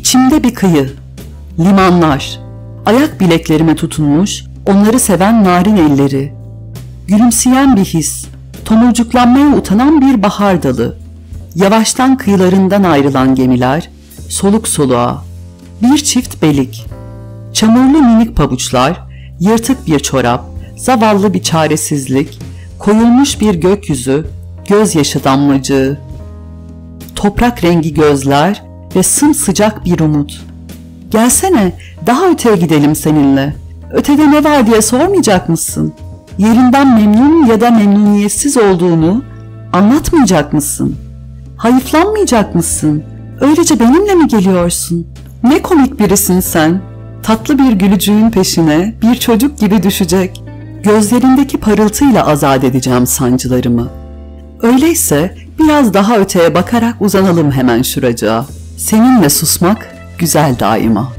İçimde bir kıyı, limanlar, ayak bileklerime tutunmuş, onları seven narin elleri, gülümseyen bir his, tomurcuklanmaya utanan bir bahar dalı, yavaştan kıyılarından ayrılan gemiler, soluk soluğa, bir çift belik, çamurlu minik pabuçlar, yırtık bir çorap, zavallı bir çaresizlik, koyulmuş bir gökyüzü, gözyaşı damlacığı, toprak rengi gözler ve sımsıcak bir umut. Gelsene, daha öteye gidelim seninle. Ötede ne var diye sormayacak mısın? Yerinden memnun ya da memnuniyetsiz olduğunu anlatmayacak mısın? Hayıflanmayacak mısın? Öylece benimle mi geliyorsun? Ne komik birisin sen. Tatlı bir gülücüğün peşine bir çocuk gibi düşecek. Gözlerindeki parıltıyla azat edeceğim sancılarımı. Öyleyse biraz daha öteye bakarak uzanalım hemen şuracığa. Seninle susmak güzel daima.